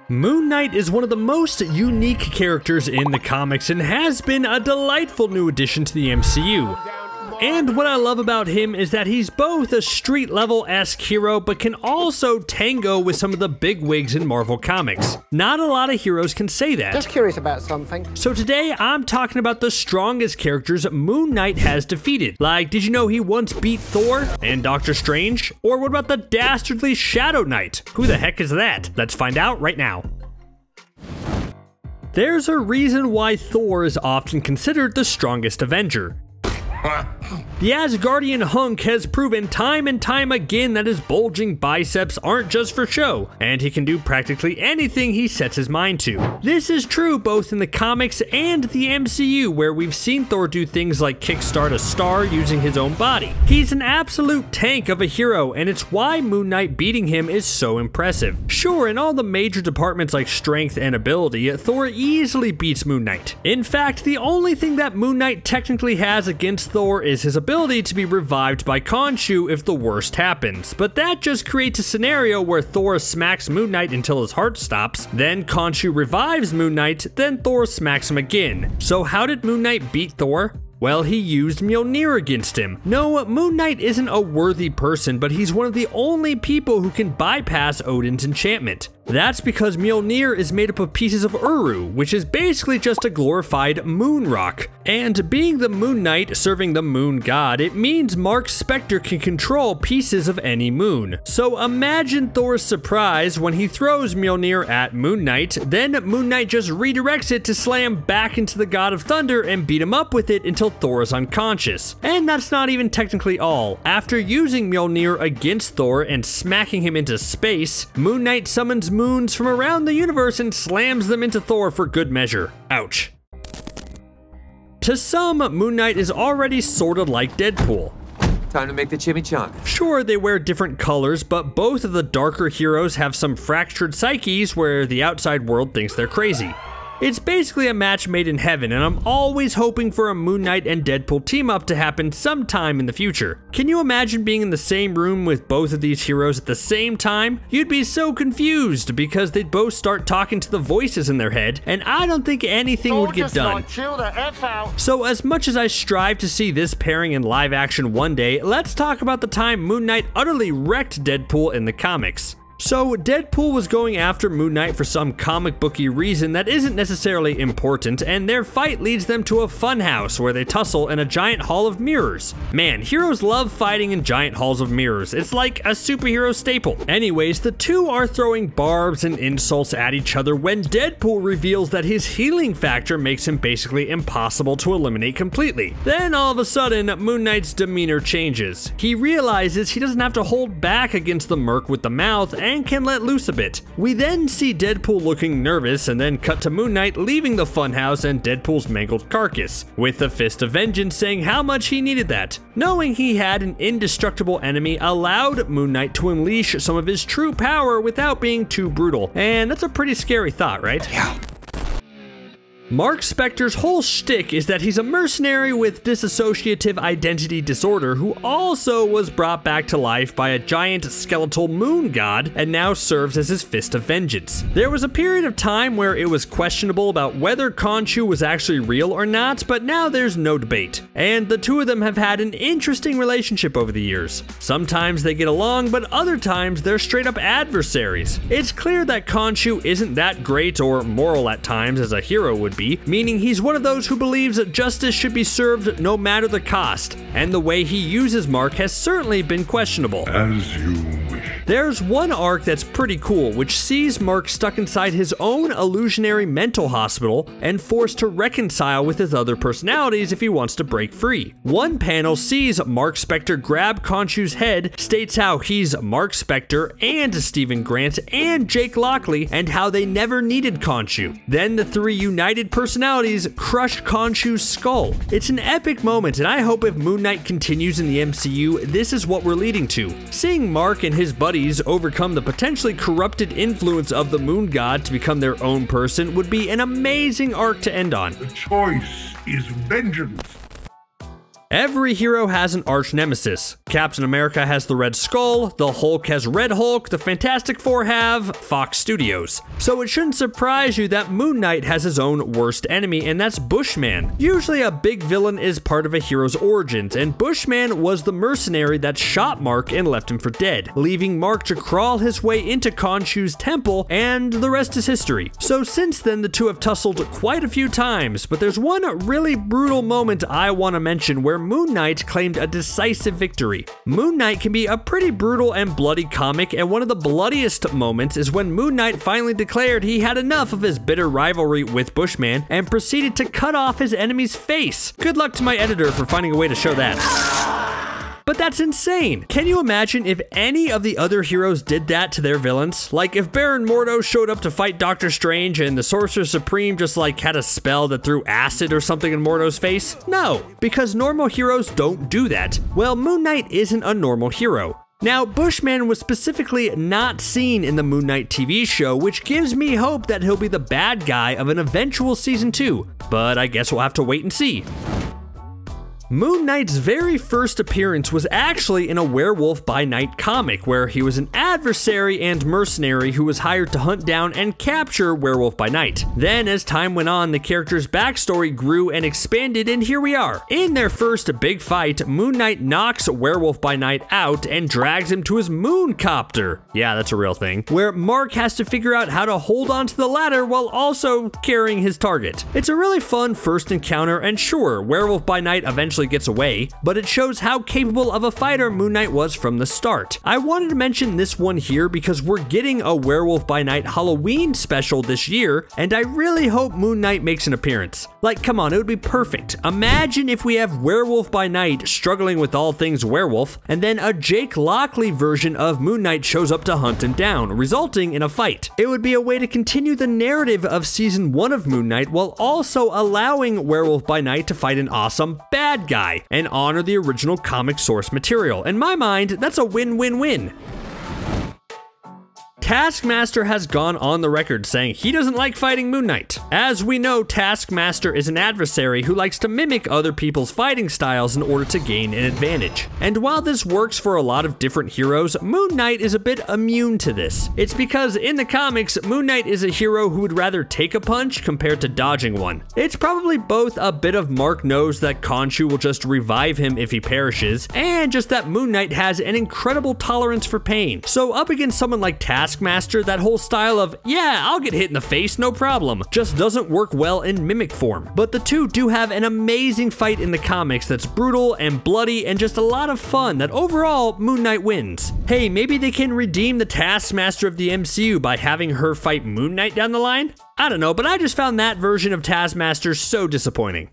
Moon Knight is one of the most unique characters in the comics and has been a delightful new addition to the MCU. And what I love about him is that he's both a street-level-esque hero, but can also tango with some of the bigwigs in Marvel Comics. Not a lot of heroes can say that. Just curious about something. So today, I'm talking about the strongest characters Moon Knight has defeated. Like, did you know he once beat Thor and Doctor Strange? Or what about the dastardly Shadow Knight? Who the heck is that? Let's find out right now. There's a reason why Thor is often considered the strongest Avenger. The Asgardian hunk has proven time and time again that his bulging biceps aren't just for show, and he can do practically anything he sets his mind to. This is true both in the comics and the MCU, where we've seen Thor do things like kickstart a star using his own body. He's an absolute tank of a hero, and it's why Moon Knight beating him is so impressive. Sure, in all the major departments like strength and ability, Thor easily beats Moon Knight. In fact, the only thing that Moon Knight technically has against Thor is his ability to be revived by Khonshu if the worst happens, but that just creates a scenario where Thor smacks Moon Knight until his heart stops, then Khonshu revives Moon Knight, then Thor smacks him again. So how did Moon Knight beat Thor? Well, he used Mjolnir against him. No, Moon Knight isn't a worthy person, but he's one of the only people who can bypass Odin's enchantment. That's because Mjolnir is made up of pieces of Uru, which is basically just a glorified moon rock. And being the Moon Knight serving the moon god, it means Mark Spector can control pieces of any moon. So imagine Thor's surprise when he throws Mjolnir at Moon Knight, then Moon Knight just redirects it to slam back into the God of Thunder and beat him up with it until Thor is unconscious. And that's not even technically all. After using Mjolnir against Thor and smacking him into space, Moon Knight summons moons from around the universe and slams them into Thor for good measure. Ouch. To some, Moon Knight is already sorta like Deadpool. Time to make the chimichanga. Sure, they wear different colors, but both of the darker heroes have some fractured psyches where the outside world thinks they're crazy. It's basically a match made in heaven, and I'm always hoping for a Moon Knight and Deadpool team up to happen sometime in the future. Can you imagine being in the same room with both of these heroes at the same time? You'd be so confused because they'd both start talking to the voices in their head, and I don't think anything would get done. Chill the F out. So as much as I strive to see this pairing in live action one day, let's talk about the time Moon Knight utterly wrecked Deadpool in the comics. So Deadpool was going after Moon Knight for some comic booky reason that isn't necessarily important, and their fight leads them to a funhouse where they tussle in a giant hall of mirrors. Man, heroes love fighting in giant halls of mirrors. It's like a superhero staple. Anyways, the two are throwing barbs and insults at each other when Deadpool reveals that his healing factor makes him basically impossible to eliminate completely. Then all of a sudden, Moon Knight's demeanor changes. He realizes he doesn't have to hold back against the merc with the mouth and can let loose a bit. We then see Deadpool looking nervous and then cut to Moon Knight leaving the funhouse and Deadpool's mangled carcass, with the Fist of Vengeance saying how much he needed that. Knowing he had an indestructible enemy allowed Moon Knight to unleash some of his true power without being too brutal, and that's a pretty scary thought, right? Yeah. Mark Spector's whole shtick is that he's a mercenary with dissociative identity disorder who also was brought back to life by a giant skeletal moon god and now serves as his Fist of Vengeance. There was a period of time where it was questionable about whether Khonshu was actually real or not, but now there's no debate. And the two of them have had an interesting relationship over the years. Sometimes they get along, but other times they're straight up adversaries. It's clear that Khonshu isn't that great or moral at times as a hero would be, meaning he's one of those who believes that justice should be served no matter the cost, and the way he uses Mark has certainly been questionable. As you wish. There's one arc that's pretty cool, which sees Mark stuck inside his own illusionary mental hospital and forced to reconcile with his other personalities if he wants to break free. One panel sees Mark Spector grab Khonshu's head, states how he's Mark Spector and Stephen Grant and Jake Lockley, and how they never needed Khonshu. Then the three united personalities crushed Khonshu's skull. It's an epic moment, and I hope if Moon Knight continues in the MCU, this is what we're leading to. Seeing Mark and his buddies overcome the potentially corrupted influence of the moon god to become their own person would be an amazing arc to end on. The choice is vengeance. Every hero has an arch nemesis. Captain America has the Red Skull, the Hulk has Red Hulk, the Fantastic Four have Fox Studios. So it shouldn't surprise you that Moon Knight has his own worst enemy, and that's Bushman. Usually a big villain is part of a hero's origins, and Bushman was the mercenary that shot Mark and left him for dead, leaving Mark to crawl his way into Khonshu's temple, and the rest is history. So since then, the two have tussled quite a few times, but there's one really brutal moment I want to mention where Moon Knight claimed a decisive victory. Moon Knight can be a pretty brutal and bloody comic, and one of the bloodiest moments is when Moon Knight finally declared he had enough of his bitter rivalry with Bushman and proceeded to cut off his enemy's face. Good luck to my editor for finding a way to show that. But that's insane. Can you imagine if any of the other heroes did that to their villains? Like if Baron Mordo showed up to fight Doctor Strange and the Sorcerer Supreme just like had a spell that threw acid or something in Mordo's face? No, because normal heroes don't do that. Well, Moon Knight isn't a normal hero. Now, Bushman was specifically not seen in the Moon Knight TV show, which gives me hope that he'll be the bad guy of an eventual season 2, but I guess we'll have to wait and see. Moon Knight's very first appearance was actually in a Werewolf by Night comic, where he was an adversary and mercenary who was hired to hunt down and capture Werewolf by Night. Then, as time went on, the character's backstory grew and expanded, and here we are. In their first big fight, Moon Knight knocks Werewolf by Night out and drags him to his moon copter. Yeah, that's a real thing. Where Mark has to figure out how to hold onto the ladder while also carrying his target. It's a really fun first encounter, and sure, Werewolf by Night eventually gets away, but it shows how capable of a fighter Moon Knight was from the start. I wanted to mention this one here because we're getting a Werewolf by Night Halloween special this year, and I really hope Moon Knight makes an appearance. Like, come on, it would be perfect. Imagine if we have Werewolf by Night struggling with all things werewolf, and then a Jake Lockley version of Moon Knight shows up to hunt him down, resulting in a fight. It would be a way to continue the narrative of season 1 of Moon Knight while also allowing Werewolf by Night to fight an awesome bad guy and honor the original comic source material. In my mind, that's a win-win-win. Taskmaster has gone on the record saying he doesn't like fighting Moon Knight. As we know, Taskmaster is an adversary who likes to mimic other people's fighting styles in order to gain an advantage. And while this works for a lot of different heroes, Moon Knight is a bit immune to this. It's because in the comics, Moon Knight is a hero who would rather take a punch compared to dodging one. It's probably both a bit of Mark knows that Khonshu will just revive him if he perishes, and just that Moon Knight has an incredible tolerance for pain. So up against someone like Taskmaster, that whole style of, yeah, I'll get hit in the face, no problem, just doesn't work well in mimic form. But the two do have an amazing fight in the comics that's brutal and bloody and just a lot of fun that overall Moon Knight wins. Hey, maybe they can redeem the Taskmaster of the MCU by having her fight Moon Knight down the line? I don't know, but I just found that version of Taskmaster so disappointing.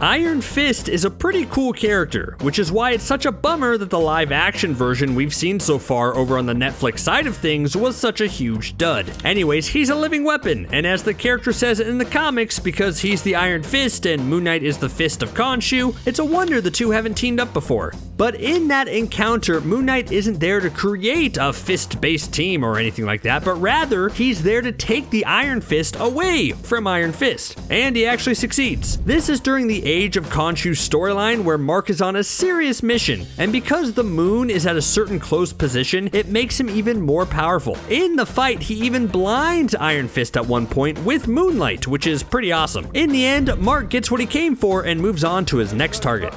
Iron Fist is a pretty cool character, which is why it's such a bummer that the live-action version we've seen so far over on the Netflix side of things was such a huge dud. Anyways, he's a living weapon, and as the character says in the comics, because he's the Iron Fist and Moon Knight is the Fist of Khonshu, it's a wonder the two haven't teamed up before. But in that encounter, Moon Knight isn't there to create a fist-based team or anything like that, but rather, he's there to take the Iron Fist away from Iron Fist. And he actually succeeds. This is during the Age of Khonshu's storyline where Mark is on a serious mission, and because the moon is at a certain close position, it makes him even more powerful. In the fight, he even blinds Iron Fist at one point with moonlight, which is pretty awesome. In the end, Mark gets what he came for and moves on to his next target.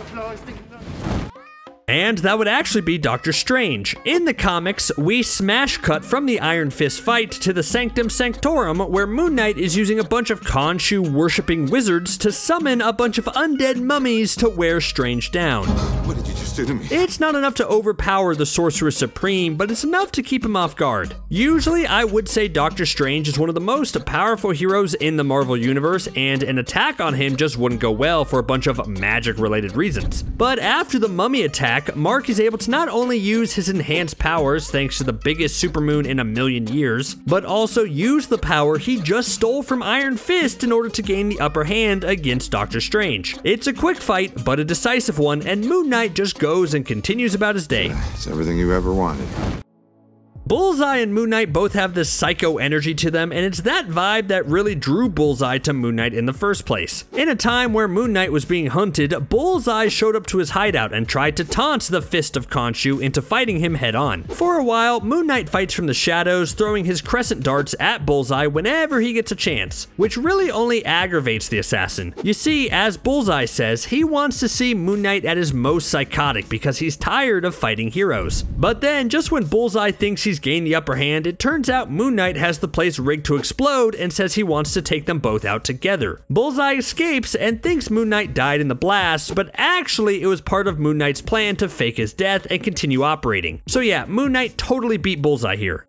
And that would actually be Doctor Strange. In the comics, we smash cut from the Iron Fist fight to the Sanctum Sanctorum, where Moon Knight is using a bunch of Khonshu worshipping wizards to summon a bunch of undead mummies to wear Strange down. What did you just do to me? It's not enough to overpower the Sorcerer Supreme, but it's enough to keep him off guard. Usually, I would say Doctor Strange is one of the most powerful heroes in the Marvel Universe, and an attack on him just wouldn't go well for a bunch of magic-related reasons. But after the mummy attack, Mark is able to not only use his enhanced powers thanks to the biggest supermoon in a million years, but also use the power he just stole from Iron Fist in order to gain the upper hand against Doctor Strange. It's a quick fight, but a decisive one, and Moon Knight just goes and continues about his day. It's everything you ever wanted. Bullseye and Moon Knight both have this psycho energy to them, and it's that vibe that really drew Bullseye to Moon Knight in the first place. In a time where Moon Knight was being hunted, Bullseye showed up to his hideout and tried to taunt the Fist of Khonshu into fighting him head on. For a while, Moon Knight fights from the shadows, throwing his crescent darts at Bullseye whenever he gets a chance, which really only aggravates the assassin. You see, as Bullseye says, he wants to see Moon Knight at his most psychotic because he's tired of fighting heroes. But then, just when Bullseye thinks he's gained the upper hand, it turns out Moon Knight has the place rigged to explode and says he wants to take them both out together. Bullseye escapes and thinks Moon Knight died in the blast, but actually it was part of Moon Knight's plan to fake his death and continue operating. So yeah, Moon Knight totally beat Bullseye here.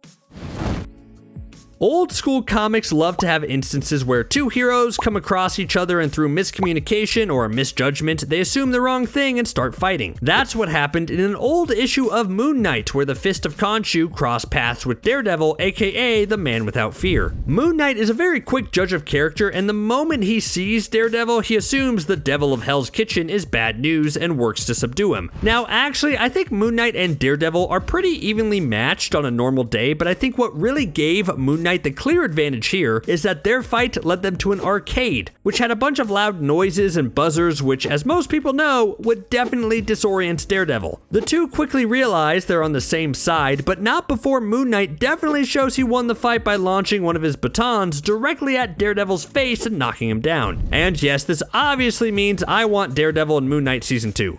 Old school comics love to have instances where two heroes come across each other and through miscommunication or misjudgment, they assume the wrong thing and start fighting. That's what happened in an old issue of Moon Knight where the Fist of Khonshu crossed paths with Daredevil, aka the Man Without Fear. Moon Knight is a very quick judge of character, and the moment he sees Daredevil, he assumes the Devil of Hell's Kitchen is bad news and works to subdue him. Now actually, I think Moon Knight and Daredevil are pretty evenly matched on a normal day, but I think what really gave Moon Knight the clear advantage here is that their fight led them to an arcade, which had a bunch of loud noises and buzzers, which, as most people know, would definitely disorient Daredevil. The two quickly realize they're on the same side, but not before Moon Knight definitely shows he won the fight by launching one of his batons directly at Daredevil's face and knocking him down. And yes, this obviously means I want Daredevil and Moon Knight Season 2.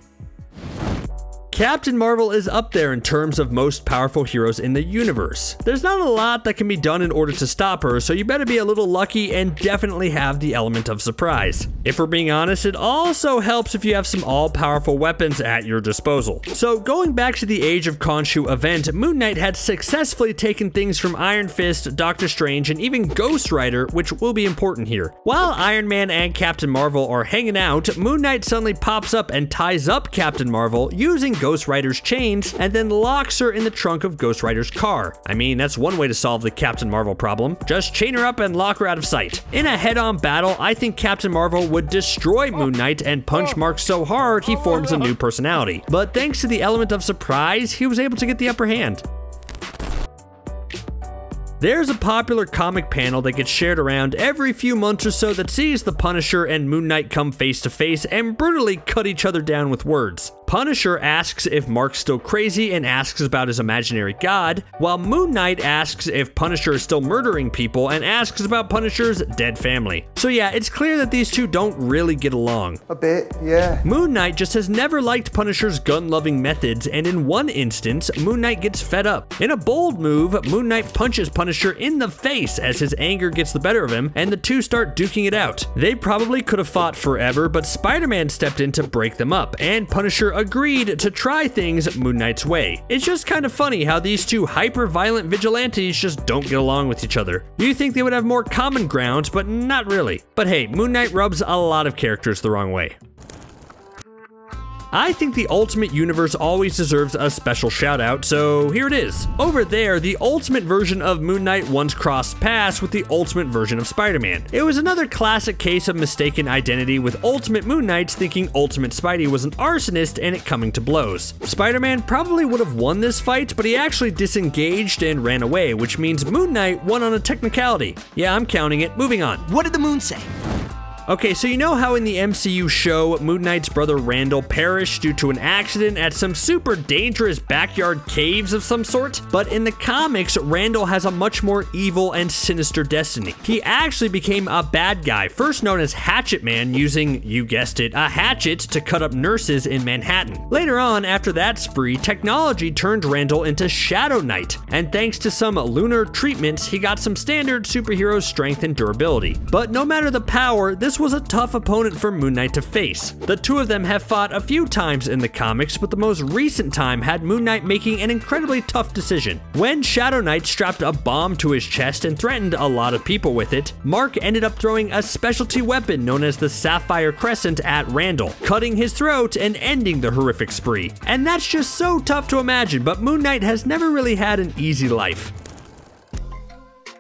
Captain Marvel is up there in terms of most powerful heroes in the universe. There's not a lot that can be done in order to stop her, so you better be a little lucky and definitely have the element of surprise. If we're being honest, it also helps if you have some all-powerful weapons at your disposal. So going back to the Age of Khonshu event, Moon Knight had successfully taken things from Iron Fist, Doctor Strange, and even Ghost Rider, which will be important here. While Iron Man and Captain Marvel are hanging out, Moon Knight suddenly pops up and ties up Captain Marvel using Ghost Rider's chains and then locks her in the trunk of Ghost Rider's car. I mean, that's one way to solve the Captain Marvel problem. Just chain her up and lock her out of sight. In a head-on battle, I think Captain Marvel would destroy Moon Knight and punch Mark so hard he forms a new personality. But thanks to the element of surprise, he was able to get the upper hand. There's a popular comic panel that gets shared around every few months or so that sees the Punisher and Moon Knight come face to face and brutally cut each other down with words. Punisher asks if Mark's still crazy and asks about his imaginary god, while Moon Knight asks if Punisher is still murdering people and asks about Punisher's dead family. So yeah, it's clear that these two don't really get along. A bit, yeah. Moon Knight just has never liked Punisher's gun-loving methods, and in one instance, Moon Knight gets fed up. In a bold move, Moon Knight punches Punisher in the face as his anger gets the better of him, and the two start duking it out. They probably could have fought forever, but Spider-Man stepped in to break them up, and Punisher agreed to try things Moon Knight's way. It's just kind of funny how these two hyper-violent vigilantes just don't get along with each other. You think they would have more common ground, but not really. But hey, Moon Knight rubs a lot of characters the wrong way. I think the Ultimate Universe always deserves a special shout out, so here it is. Over there, the Ultimate version of Moon Knight once crossed paths with the Ultimate version of Spider-Man. It was another classic case of mistaken identity, with Ultimate Moon Knight thinking Ultimate Spidey was an arsonist and it coming to blows. Spider-Man probably would have won this fight, but he actually disengaged and ran away, which means Moon Knight won on a technicality. Yeah, I'm counting it. Moving on. What did the moon say? Okay, so you know how in the MCU show, Moon Knight's brother Randall perished due to an accident at some super dangerous backyard caves of some sort? But in the comics, Randall has a much more evil and sinister destiny. He actually became a bad guy, first known as Hatchet Man, using, you guessed it, a hatchet to cut up nurses in Manhattan. Later on, after that spree, technology turned Randall into Shadow Knight, and thanks to some lunar treatments, he got some standard superhero strength and durability. But no matter the power, this was a tough opponent for Moon Knight to face. The two of them have fought a few times in the comics, but the most recent time had Moon Knight making an incredibly tough decision. When Shadow Knight strapped a bomb to his chest and threatened a lot of people with it, Mark ended up throwing a specialty weapon known as the Sapphire Crescent at Randall, cutting his throat and ending the horrific spree. And that's just so tough to imagine, but Moon Knight has never really had an easy life.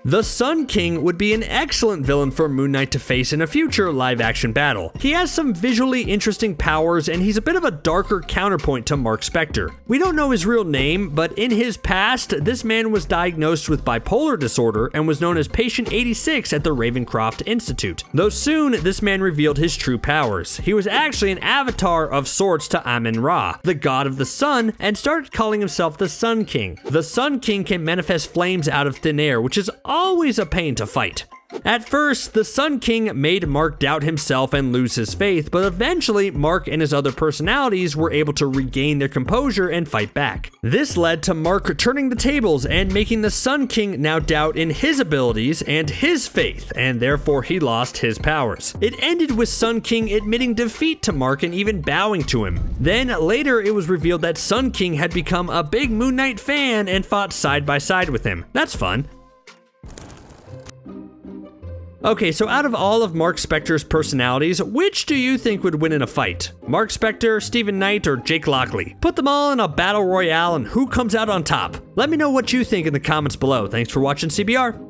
The Sun King would be an excellent villain for Moon Knight to face in a future live-action battle. He has some visually interesting powers, and he's a bit of a darker counterpoint to Mark Spector. We don't know his real name, but in his past, this man was diagnosed with bipolar disorder and was known as Patient 86 at the Ravencroft Institute. Though soon, this man revealed his true powers. He was actually an avatar of sorts to Amun-Ra, the god of the sun, and started calling himself the Sun King. The Sun King can manifest flames out of thin air, which is always a pain to fight. At first, the Sun King made Mark doubt himself and lose his faith, but eventually Mark and his other personalities were able to regain their composure and fight back. This led to Mark turning the tables and making the Sun King now doubt in his abilities and his faith, and therefore he lost his powers. It ended with Sun King admitting defeat to Mark and even bowing to him. Then later it was revealed that Sun King had become a big Moon Knight fan and fought side by side with him. That's fun. Okay, so out of all of Mark Spector's personalities, which do you think would win in a fight? Mark Spector, Stephen Knight, or Jake Lockley? Put them all in a battle royale and who comes out on top? Let me know what you think in the comments below. Thanks for watching CBR.